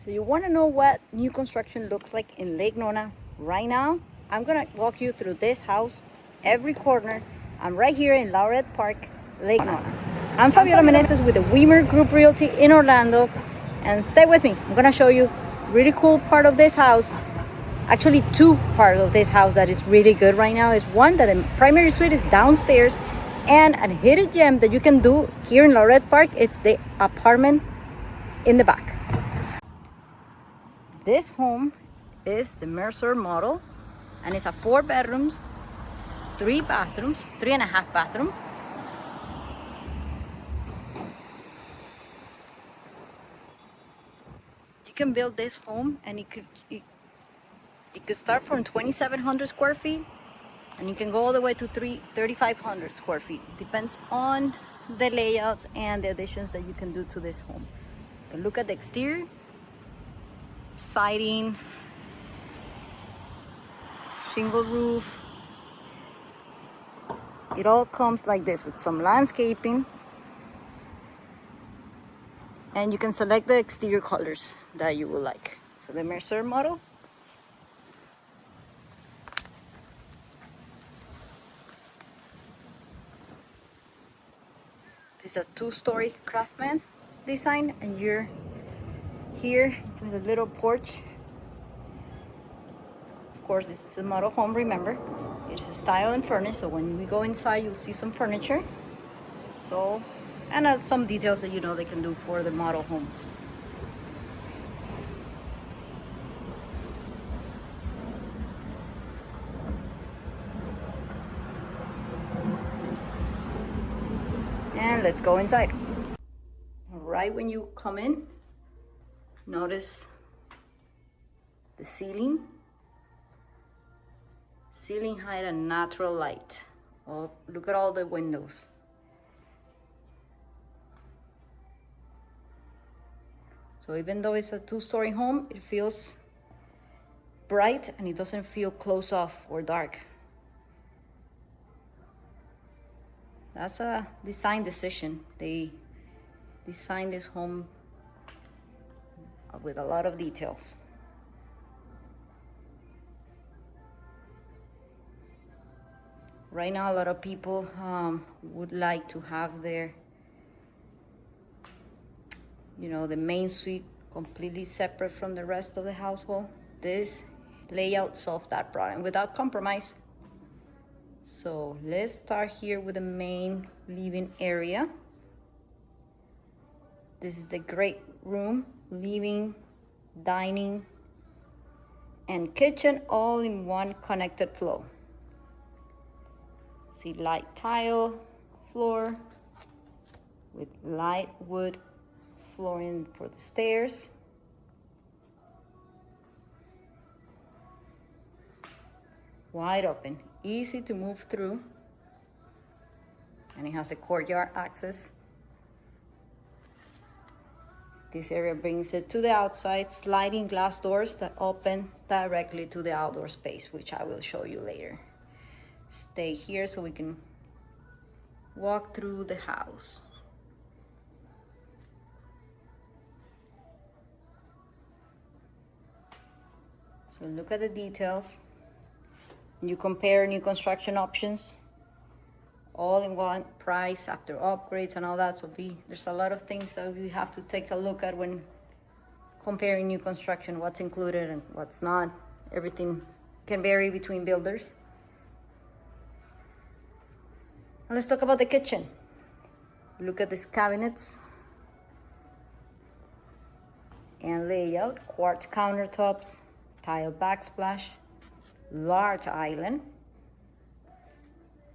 So you want to know what new construction looks like in Lake Nona right now? I'm gonna walk you through this house, every corner. I'm right here in Laureate Park, Lake Nona. I'm Fabiola Meneses with the Weimer Group Realty in Orlando, and stay with me. I'm gonna show you really cool part of this house. Actually, two parts of this house that is really good right now is one that the primary suite is downstairs, and a hidden gem that you can do here in Laureate Park. It's the apartment in the back. This home is the Mercer model, and it's a 4 bedrooms, 3 bathrooms, 3.5 bathroom. You can build this home, and it could start from 2,700 square feet, and you can go all the way to 3,500 square feet. Depends on the layouts and the additions that you can do to this home. You can look at the exterior, siding, shingle roof. It all comes like this with some landscaping, and you can select the exterior colors that you would like. So the Mercer model. This is a 2-story craftsman design, and you're here with a little porch. Of course, this is a model home, remember. It is a style and furnished, so when we go inside, you'll see some furniture. So, and some details that they can do for the model homes. And let's go inside. Right when you come in, notice the ceiling height and natural light. Oh, look at all the windows. So even though it's a 2-story home, it feels bright and it doesn't feel closed off or dark. That's a design decision. They designed this home with a lot of details. Right now, a lot of people would like to have their, the main suite completely separate from the rest of the household. This layout solves that problem without compromise. So let's start here with the main living area. This is the great room, living, dining, and kitchen all in one connected flow. See light tile floor with light wood flooring for the stairs. Wide open, easy to move through, and it has the courtyard access. This area brings it to the outside, sliding glass doors that open directly to the outdoor space, which I will show you later. Stay here so we can walk through the house. So look at the details. You compare new construction options, all in one price after upgrades and all that. So there's a lot of things that we have to take a look at when comparing new construction, what's included and what's not. Everything can vary between builders. Now let's talk about the kitchen. Look at these cabinets and layout, quartz countertops, tile backsplash, large island.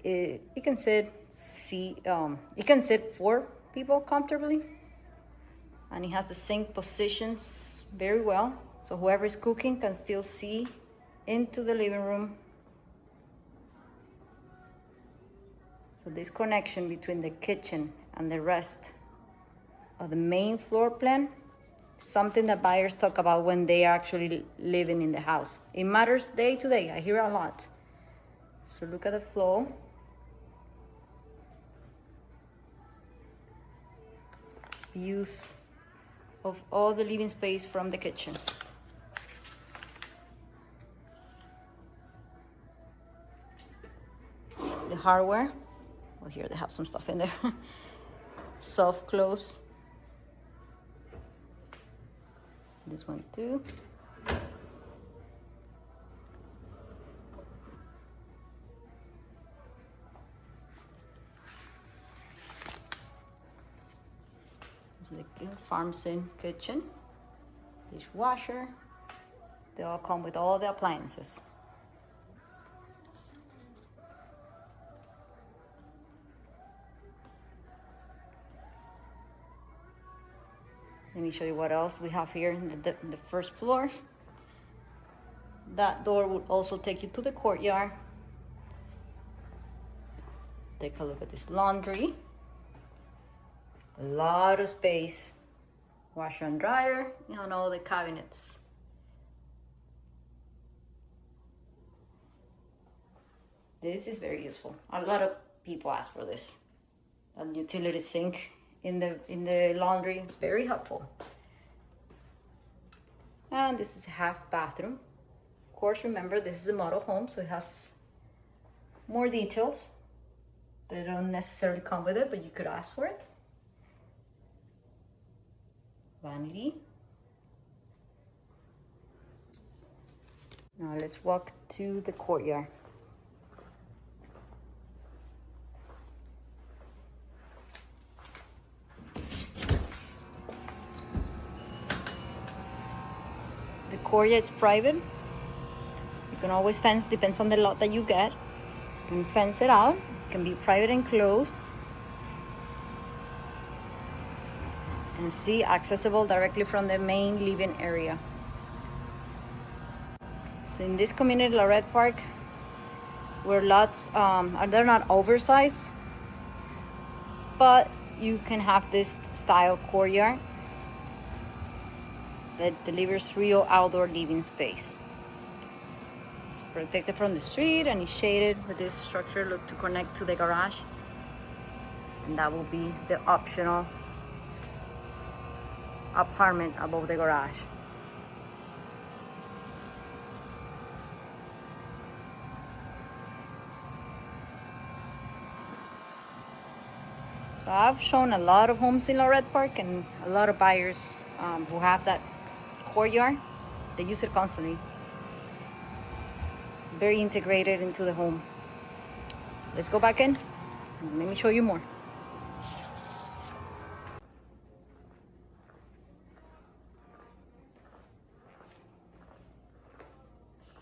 It can sit 4 people comfortably, and it has the sink positions very well, so whoever is cooking can still see into the living room. So this connection between the kitchen and the rest of the main floor plan is something that buyers talk about when they are actually living in the house. It matters day to day. I hear a lot. So look at the flow. Views of all the living space from the kitchen. The hardware, well, here they have some stuff in there. Soft close. This one too. This is the farm sim kitchen. Dishwasher. They all come with all the appliances. Let me show you what else we have here in the first floor. That door would also take you to the courtyard. Take a look at this laundry. A lot of space. Washer and dryer, and all the cabinets. This is very useful. A lot of people ask for this. A utility sink in the laundry, it's very helpful. And this is a half bathroom. Of course, remember this is a model home, so it has more details. They don't necessarily come with it, but you could ask for it. Vanity. Now let's walk to the courtyard. The courtyard is private. You can always fence, depends on the lot that you get. You can fence it out. It can be private and closed. And see, accessible directly from the main living area. So in this community, Laureate Park, where lots they're not oversized, but you can have this style courtyard that delivers real outdoor living space. It's protected from the street and is shaded with this structure look to connect to the garage, and that will be the optional apartment above the garage. So I've shown a lot of homes in Laureate Park, and a lot of buyers who have that courtyard, they use it constantly. It's very integrated into the home. Let's go back in and let me show you more.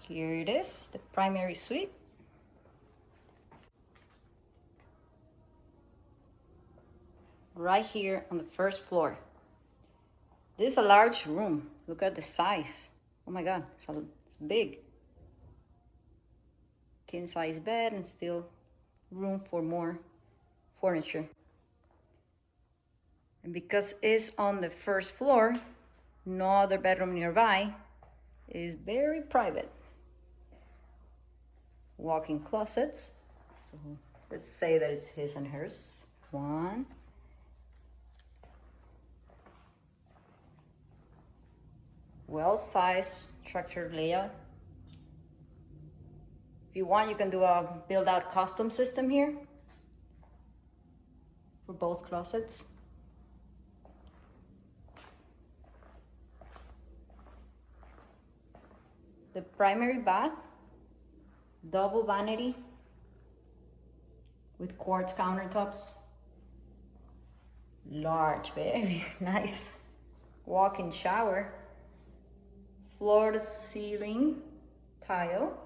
Here it is, the primary suite. Right here on the first floor. This is a large room. Look at the size. Oh my God, it's big. King size bed and still room for more furniture. And because it's on the first floor, no other bedroom nearby, it is very private. Walk-in closets. So let's say that it's his and hers. One. Well-sized structured layout. If you want, you can do a build-out custom system here for both closets. The primary bath, double vanity with quartz countertops. Large, very nice walk-in shower. Floor to ceiling tile.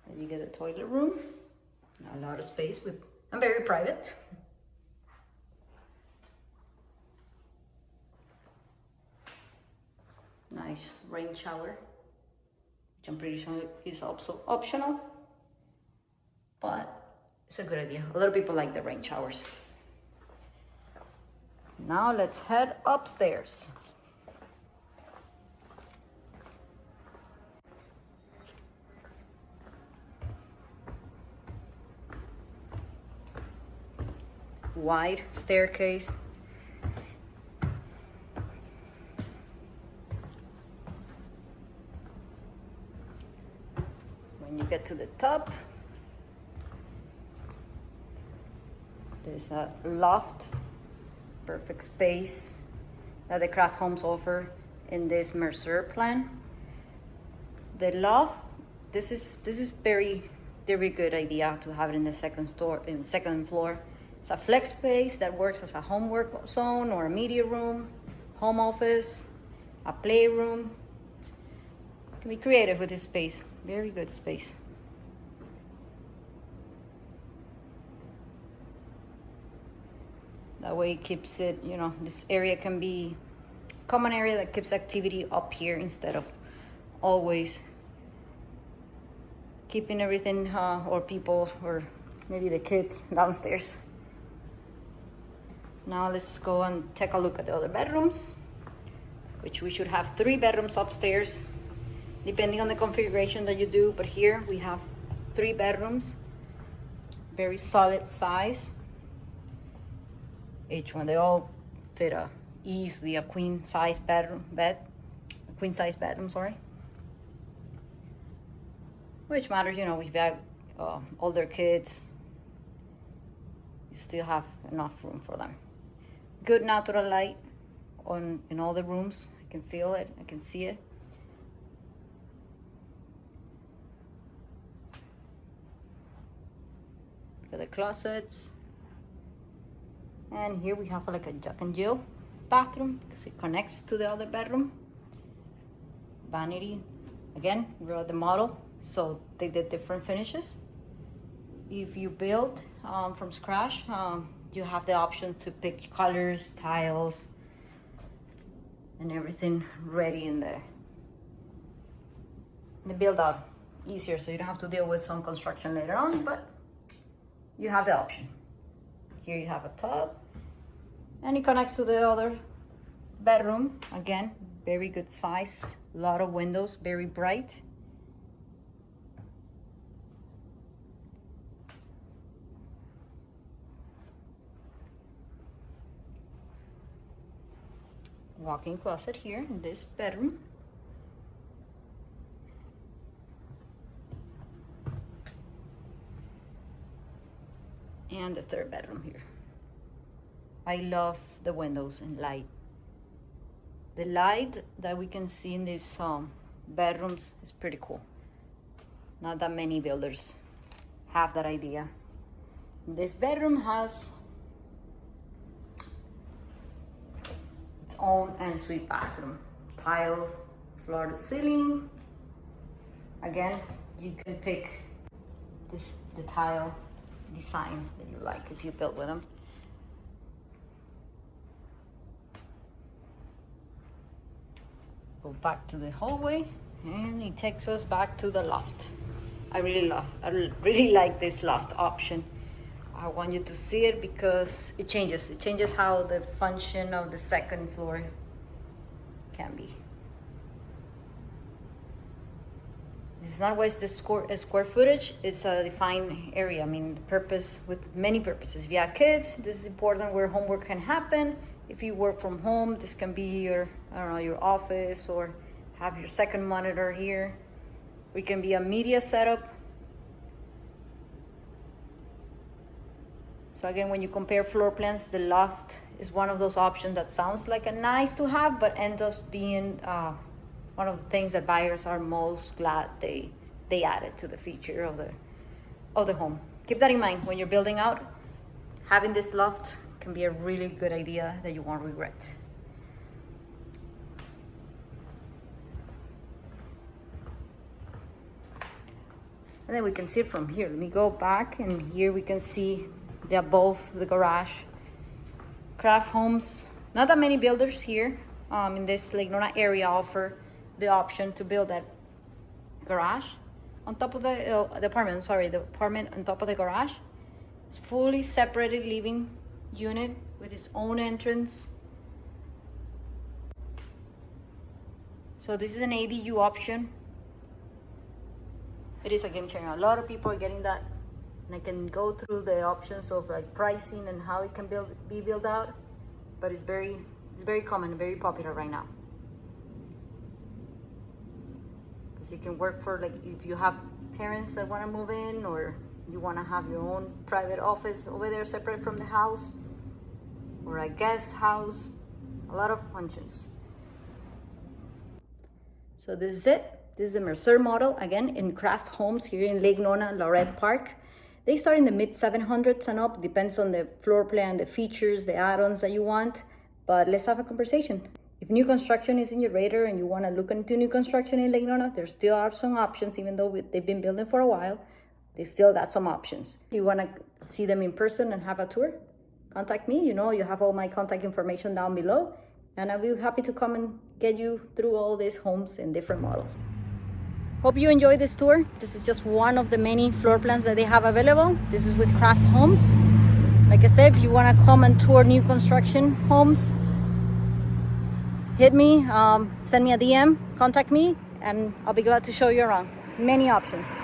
And you get a toilet room. A lot of space and very private. Nice rain shower, which I'm pretty sure is also optional, but it's a good idea. A lot of people like the rain showers. Now let's head upstairs. wide staircase. When you get to the top, there's a loft, perfect space that the craft homes offer in this Mercer plan. The loft, this is very good idea to have it in the second floor. It's a flex space that works as a homework zone or a media room, home office, a playroom. You can be creative with this space. Very good space. That way it keeps it, you know, this area can be common area that keeps activity up here instead of always keeping everything or people or maybe the kids downstairs. Now let's go and take a look at the other bedrooms, which we should have 3 bedrooms upstairs, depending on the configuration that you do. But here we have 3 bedrooms, very solid size. Each one, they all fit easily a queen size bedroom, sorry. Which matters, you know, if you have older kids, you still have enough room for them. Good natural light in all the rooms. I can feel it, I can see it. Look at the closets. And here we have like a Jack and Jill bathroom because it connects to the other bedroom. Vanity, again, we're at the model, so they did different finishes. If you build from scratch, you have the option to pick colors, tiles, and everything ready in the build out. Easier, so you don't have to deal with some construction later on, but you have the option. Here you have a tub, and it connects to the other bedroom. Again, very good size, a lot of windows, very bright. Walk-in closet here in this bedroom. And the 3rd bedroom here. I love the windows and light. The light that we can see in these bedrooms is pretty cool. Not that many builders have that idea. This bedroom has its own ensuite bathroom. Tiled floor to ceiling. Again, you can pick the tile design that you like if you build with them. Go back to the hallway, and it takes us back to the loft. I really like this loft option. I want you to see it because it changes how the function of the 2nd floor can be. It's not always the square footage, it's a defined area. I mean, the purpose, with many purposes. If you have kids, this is important where homework can happen. If you work from home, this can be your, I don't know, your office, or have your 2nd monitor here. It can be a media setup. So again, when you compare floor plans, the loft is one of those options that sounds like a nice to have, but ends up being one of the things that buyers are most glad they added to the feature of the home. Keep that in mind when you're building out. Having this loft can be a really good idea that you won't regret. And then we can see it from here. Let me go back, and here we can see the above the garage. Craft homes, not that many builders here in this Lake Nona area offer the option to build that garage on top of the apartment on top of the garage. It's fully separated living unit with its own entrance. So this is an ADU option. It is a game changer. A lot of people are getting that and I can go through the options of like pricing and how it can be built out. But it's very common, very popular right now. Because it can work for like if you have parents that want to move in, or you want to have your own private office over there separate from the house, or a guest house, a lot of functions. So this is it. This is the Mercer model, again, in craft homes here in Lake Nona, Laureate Park. They start in the mid 700s and up, depends on the floor plan, the features, the add-ons that you want. But let's have a conversation. If new construction is in your radar and you want to look into new construction in Lake Nona, there still are some options. Even though they've been building for a while, they still got some options. If you want to see them in person and have a tour, contact me. You know, you have all my contact information down below, and I'll be happy to come and get you through all these homes and different models. Hope you enjoyed this tour. This is just one of the many floor plans that they have available. This is with Craft Homes. Like I said, if you want to come and tour new construction homes, hit me, send me a DM, contact me, and I'll be glad to show you around. Many options.